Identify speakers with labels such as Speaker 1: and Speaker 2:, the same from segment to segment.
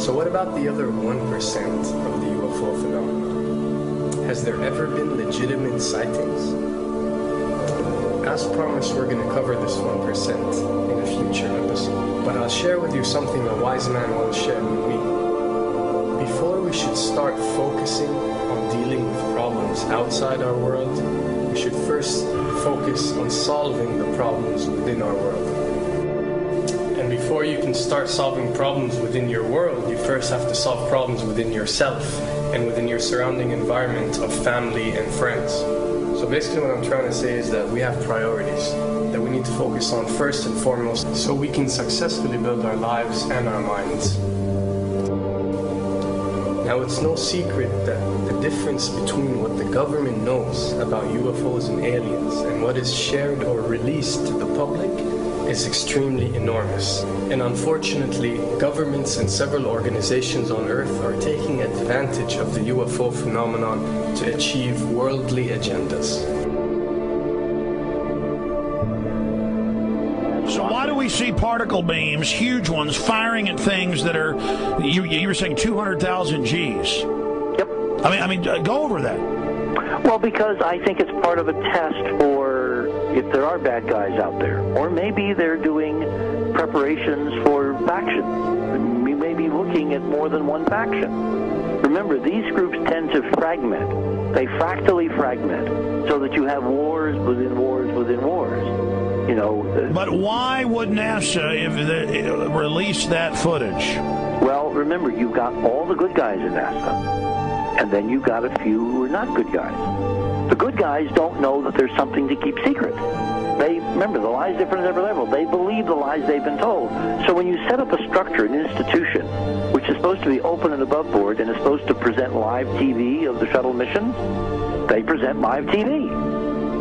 Speaker 1: So what about the other 1% of the UFO phenomenon? Has there ever been legitimate sightings? As promised, we're going to cover this 1% in a future episode. But I'll share with you something a wise man once shared with me. Before we should start focusing on dealing with problems outside our world, we should first focus on solving the problems within our world. And before you can start solving problems within your world, you first have to solve problems within yourself and within your surrounding environment of family and friends. So basically what I'm trying to say is that we have priorities that we need to focus on first and foremost so we can successfully build our lives and our minds. Now, it's no secret that the difference between what the government knows about UFOs and aliens and what is shared or released to the public is extremely enormous. And unfortunately, governments and several organizations on Earth are taking advantage of the UFO phenomenon to achieve worldly agendas.
Speaker 2: So why do we see particle beams, huge ones, firing at things that are, you were saying 200,000 Gs?
Speaker 3: Yep.
Speaker 2: I mean, go over that.
Speaker 3: Well, because I think it's part of a test for if there are bad guys out there. Or maybe they're doing preparations for factions. We may be looking at more than one faction. Remember, these groups tend to fragment. They fractally fragment so that you have wars within wars within wars. You know.
Speaker 2: But why would NASA release that footage?
Speaker 3: Well, remember, you've got all the good guys in NASA, and then you've got a few who are not good guys. The good guys don't know that there's something to keep secret. Remember, the lie's different at every level. They believe the lies they've been told. So when you set up a structure, an institution, which is supposed to be open and above board and is supposed to present live TV of the shuttle missions, they present live TV.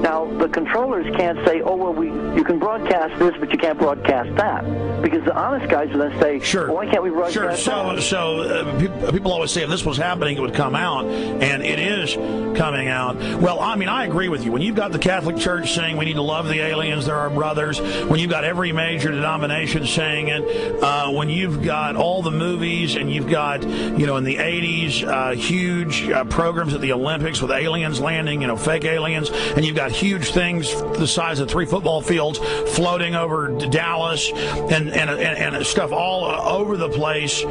Speaker 3: Now, the controllers can't say, oh, well, you can broadcast this, but you can't broadcast that. Because the honest guys will then say,
Speaker 2: sure.
Speaker 3: Well, why can't we broadcast that?
Speaker 2: So people always say if this was happening, it would come out, and it is coming out. Well, I mean, I agree with you. When you've got the Catholic Church saying we need to love the aliens, they're our brothers, when you've got every major denomination saying it, when you've got all the movies, and you've got, in the 80s, huge programs at the Olympics with aliens landing, fake aliens, and you've got huge things the size of 3 football fields floating over Dallas and stuff all over the place.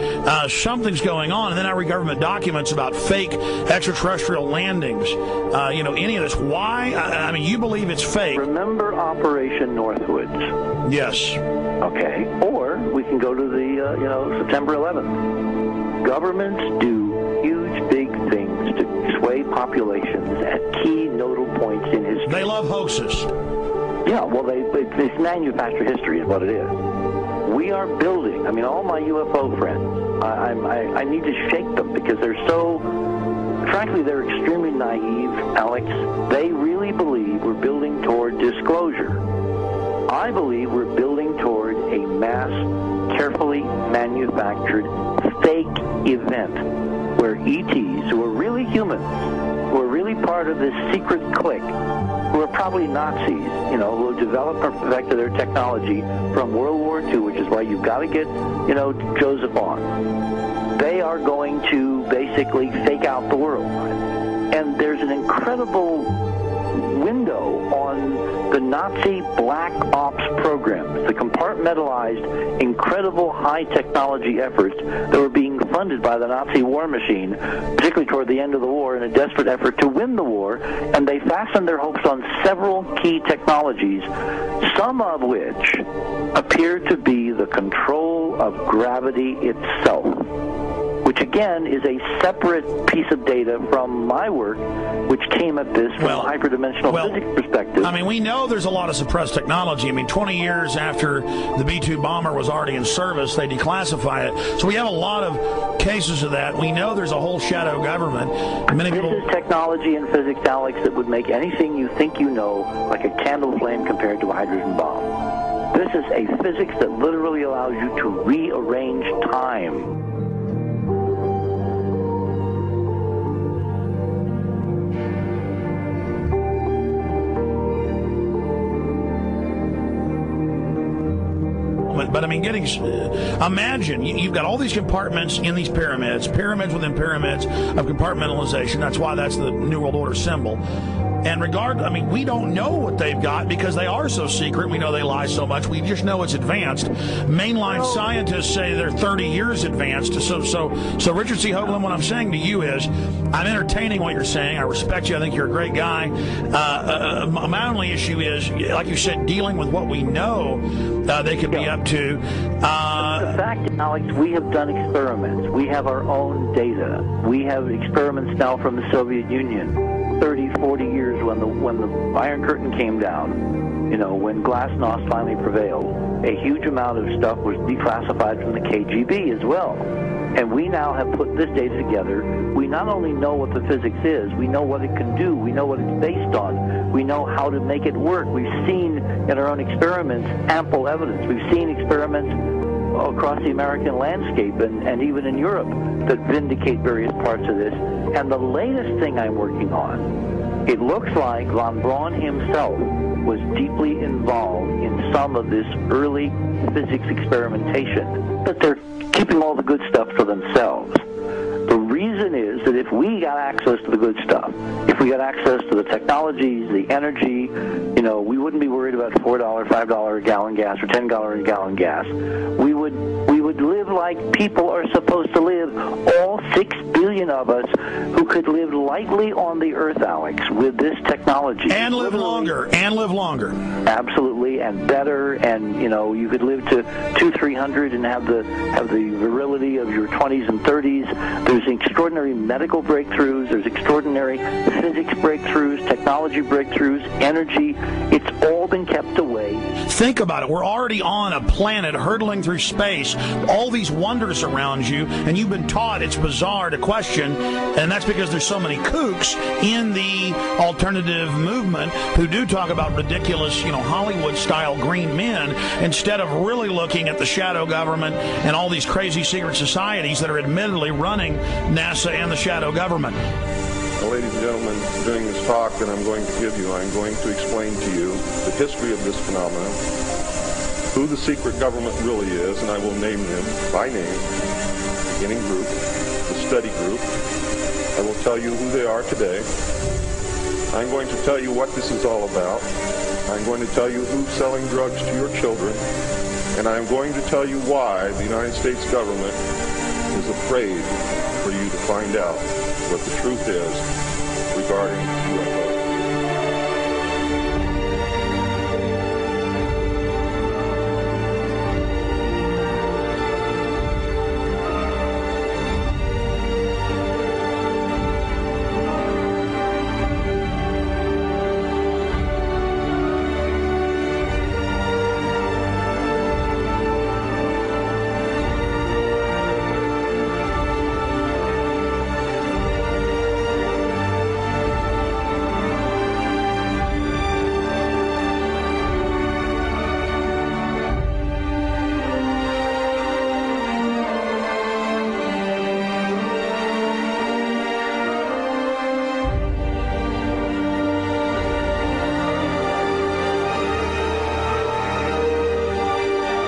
Speaker 2: Something's going on. And then I read government documents about fake extraterrestrial landings. Any of this. Why? I mean, you believe it's fake.
Speaker 3: Remember Operation Northwoods?
Speaker 2: Yes.
Speaker 3: Okay. Or we can go to the, September 11th. Governments do huge, big things to sway populations at key nodal points in history.
Speaker 2: They love hoaxes.
Speaker 3: Yeah, well, they manufacture history is what it is. We are building, all my UFO friends, I need to shake them because they're so, frankly, they're extremely naive, Alex. They really believe we're building toward disclosure. I believe we're building toward a mass, carefully manufactured fake event where ETs, who are really humans, who are really part of this secret clique, who are probably Nazis, who have developed and perfected their technology from World War II, which is why you've got to get, Joseph on. They are going to basically fake out the world. And there's an incredible window on the Nazi black ops programs, the compartmentalized, incredible high technology efforts that were being funded by the Nazi war machine, particularly toward the end of the war in a desperate effort to win the war, and they fastened their hopes on several key technologies, some of which appear to be the control of gravity itself, which again is a separate piece of data from my work, which came at this from a hyperdimensional physics perspective.
Speaker 2: We know there's a lot of suppressed technology. 20 years after the B-2 bomber was already in service, they declassify it. So we have a lot of cases of that. We know there's a whole shadow government. This
Speaker 3: is technology and physics, Alex, that would make anything you think you know like a candle flame compared to a hydrogen bomb. This is a physics that literally allows you to rearrange time.
Speaker 2: experiment. But I mean, imagine you've got all these compartments in these pyramids within pyramids of compartmentalization. That's why that's the New World Order symbol. And we don't know what they've got because they are so secret. We know they lie so much. We just know it's advanced. Mainline scientists say they're 30 years advanced. So Richard C. Hoagland, what I'm saying to you is, I'm entertaining what you're saying. I respect you. I think you're a great guy. My only issue is, like you said, dealing with what we know they could be up to.
Speaker 3: The fact, Alex, we have done experiments. We have our own data. We have experiments now from the Soviet Union. 30, 40 years when the Iron Curtain came down, when glasnost finally prevailed, a huge amount of stuff was declassified from the KGB as well. And we now have put this data together. We not only know what the physics is, we know what it can do, we know what it's based on, we know how to make it work. We've seen in our own experiments ample evidence. We've seen experiments across the American landscape and even in Europe that vindicate various parts of this. And the latest thing I'm working on, it looks like von Braun himself was deeply involved in some of this early physics experimentation, but they're keeping all the good stuff for themselves. The reason is that if we got access to the good stuff, if we got access to the technologies, the energy, we wouldn't be worried about $4, $5 a gallon gas or $10 a gallon gas. We would live like people are supposed to live, all 6 billion of us who could live lightly on the earth, Alex, with this technology.
Speaker 2: And live longer.
Speaker 3: Absolutely, and better, and you could live to 200-300 and have the virility of your 20s and 30s. There's extraordinary medical breakthroughs, there's extraordinary physics breakthroughs, technology breakthroughs, energy. It's all been kept away.
Speaker 2: Think about it. We're already on a planet hurtling through space, all these wonders around you, and you've been taught it's bizarre to question, and that's because there's so many kooks in the alternative movement who do talk about ridiculous, Hollywood-style green men, instead of really looking at the shadow government and all these crazy secret societies that are admittedly running NASA and the shadow government.
Speaker 4: Well, ladies and gentlemen, during this talk that I'm going to give you, I'm going to explain to you the history of this phenomenon, who the secret government really is, and I will name them by name, beginning group, the study group. I will tell you who they are today. I'm going to tell you what this is all about. I'm going to tell you who's selling drugs to your children, and I'm going to tell you why the United States government is afraid for you to find out what the truth is regarding UFOs.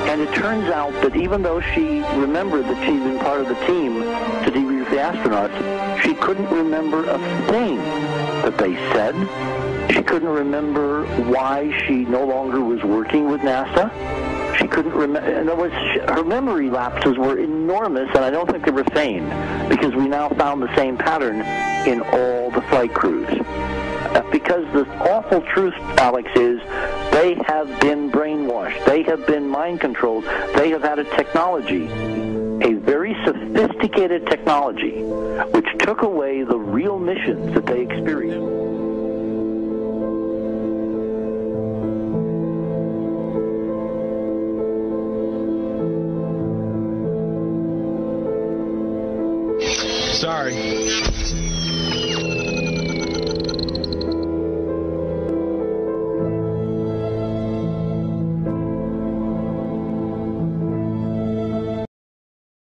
Speaker 3: And it turns out that even though she remembered that she'd been part of the team to debrief the astronauts, she couldn't remember a thing that they said. She couldn't remember why she no longer was working with NASA. She couldn't remember. In other words, her memory lapses were enormous, and I don't think they were feigned, because we now found the same pattern in all the flight crews. Because the awful truth, Alex, is they have been brainwashed. They have been mind controlled. They have had a technology, a very sophisticated technology, which took away the real missions that they experienced.
Speaker 5: Sorry.